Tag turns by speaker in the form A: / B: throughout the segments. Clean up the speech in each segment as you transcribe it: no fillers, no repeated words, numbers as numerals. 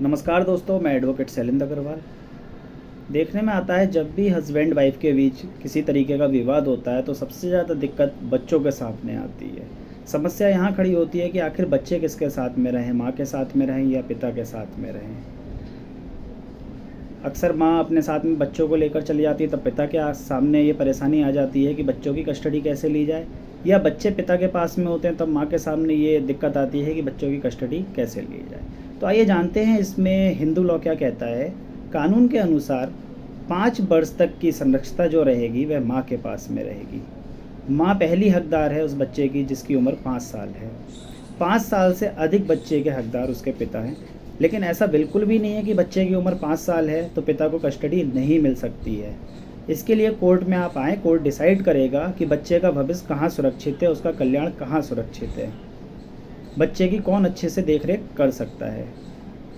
A: नमस्कार दोस्तों, मैं एडवोकेट शैलेंद्र अग्रवाल। देखने में आता है जब भी हस्बैंड वाइफ के बीच किसी तरीके का विवाद होता है तो सबसे ज़्यादा दिक्कत बच्चों के सामने आती है। समस्या यहाँ खड़ी होती है कि आखिर बच्चे किसके साथ में रहें, माँ के साथ में रहें या पिता के साथ में रहें। अक्सर माँ अपने साथ में बच्चों को लेकर चली जाती है, तब पिता के सामने ये परेशानी आ जाती है कि बच्चों की कस्टडी कैसे ली जाए, या बच्चे पिता के पास में होते हैं तब माँ के सामने ये दिक्कत आती है कि बच्चों की कस्टडी कैसे ली जाए। तो आइए जानते हैं इसमें हिंदू लॉ क्या कहता है। कानून के अनुसार 5 वर्ष तक की संरक्षता जो रहेगी वह माँ के पास में रहेगी। माँ पहली हकदार है उस बच्चे की जिसकी उम्र 5 साल है। 5 साल से अधिक बच्चे के हकदार उसके पिता हैं। लेकिन ऐसा बिल्कुल भी नहीं है कि बच्चे की उम्र 5 साल है तो पिता को कस्टडी नहीं मिल सकती है। इसके लिए कोर्ट में आप आएँ, कोर्ट डिसाइड करेगा कि बच्चे का भविष्य कहाँ सुरक्षित है, उसका कल्याण कहाँ सुरक्षित है, बच्चे की कौन अच्छे से देखरेख कर सकता है।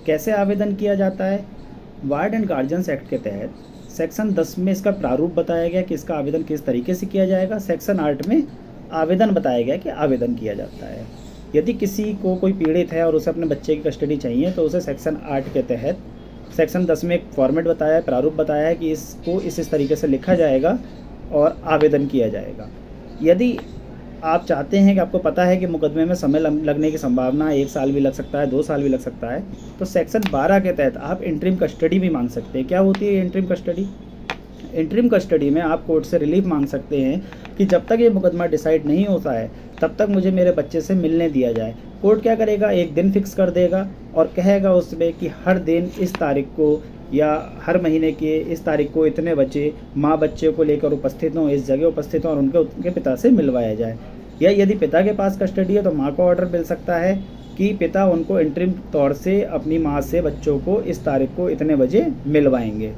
A: कैसे आवेदन किया जाता है? वार्ड एंड गार्जियंस एक्ट के तहत सेक्शन 10 में इसका प्रारूप बताया गया कि इसका आवेदन किस तरीके से किया जाएगा। सेक्शन 8 में आवेदन बताया गया कि आवेदन किया जाता है। यदि किसी को कोई पीड़ित है और उसे अपने बच्चे की कस्टडी चाहिए तो उसे सेक्शन 8 के तहत सेक्शन 10 में एक फॉर्मेट बताया है, प्रारूप बताया है कि इसको इस तरीके से लिखा जाएगा और आवेदन किया जाएगा। यदि आप चाहते हैं कि आपको पता है कि मुकदमे में समय लगने की संभावना है, 1 साल भी लग सकता है, 2 साल भी लग सकता है, तो सेक्शन 12 के तहत आप इंटरिम कस्टडी भी मांग सकते हैं। क्या होती है इंटरिम कस्टडी? इंटरिम कस्टडी में आप कोर्ट से रिलीफ मांग सकते हैं कि जब तक ये मुकदमा डिसाइड नहीं होता है तब तक मुझे मेरे बच्चे से मिलने दिया जाए। कोर्ट क्या करेगा, एक दिन फिक्स कर देगा और कहेगा उसमें कि हर दिन इस तारीख को या हर महीने के इस तारीख को इतने बच्चे माँ बच्चे को लेकर उपस्थित हों, इस जगह उपस्थित हों और उनके पिता से मिलवाया जाए। या यदि पिता के पास कस्टडी है तो माँ को ऑर्डर मिल सकता है कि पिता उनको इंटरिम तौर से अपनी माँ से बच्चों को इस तारीख को इतने बजे मिलवाएंगे।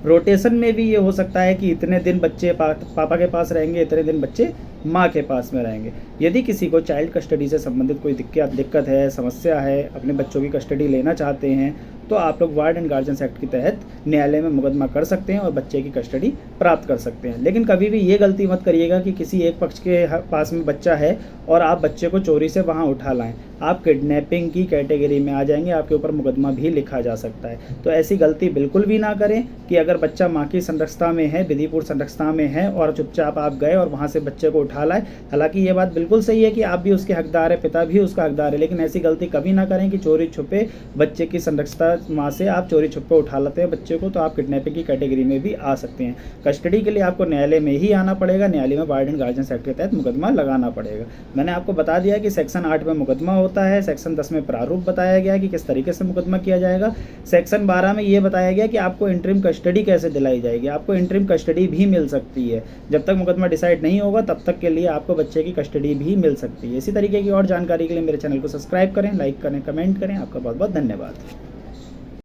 A: रोटेशन में भी ये हो सकता है कि इतने दिन बच्चे पापा के पास रहेंगे, इतने दिन बच्चे माँ के पास में रहेंगे। यदि किसी को चाइल्ड कस्टडी से संबंधित कोई दिक्कत है, समस्या है, अपने बच्चों की कस्टडी लेना चाहते हैं तो आप लोग वार्ड एंड गार्जियंस एक्ट के तहत न्यायालय में मुकदमा कर सकते हैं और बच्चे की कस्टडी प्राप्त कर सकते हैं। लेकिन कभी भी ये गलती मत करिएगा कि किसी एक पक्ष के पास में बच्चा है और आप बच्चे को चोरी से वहाँ उठा लाएं। आप किडनैपिंग की कैटेगरी में आ जाएंगे, आपके ऊपर मुकदमा भी लिखा जा सकता है। तो ऐसी गलती बिल्कुल भी ना करें कि अगर बच्चा माँ की संरक्षता में है, विधिपूर्ण संरक्षता में है और चुपचाप आप गए और वहाँ से बच्चे को उठा लाए। हालांकि ये बात बिल्कुल सही है कि आप भी उसके हकदार है, पिता भी उसका हकदार है, लेकिन ऐसी गलती कभी ना करें कि चोरी छुपे बच्चे की संरक्षता माँ से आप चोरी छुपे उठा लेते हैं बच्चे को, तो आप किडनैपिंग की कैटेगरी में भी आ सकते हैं। कस्टडी के लिए आपको न्यायालय में ही आना पड़ेगा, न्यायालय में वार्ड एंड गार्जियंस एक्ट के तहत मुकदमा लगाना पड़ेगा। मैंने आपको बता दिया कि सेक्शन 8 में मुकदमा होता है, सेक्शन 10 में प्रारूप बताया गया कि किस तरीके से मुकदमा किया जाएगा, सेक्शन 12 में ये बताया गया कि आपको इंटरिम कस्टडी कैसे दिलाई जाएगी। आपको इंटरिम कस्टडी भी मिल सकती है, जब तक मुकदमा डिसाइड नहीं होगा तब तक के लिए आपको बच्चे की कस्टडी भी मिल सकती है। इसी तरीके की और जानकारी के लिए मेरे चैनल को सब्सक्राइब करें, लाइक करें, कमेंट करें। आपका बहुत बहुत धन्यवाद।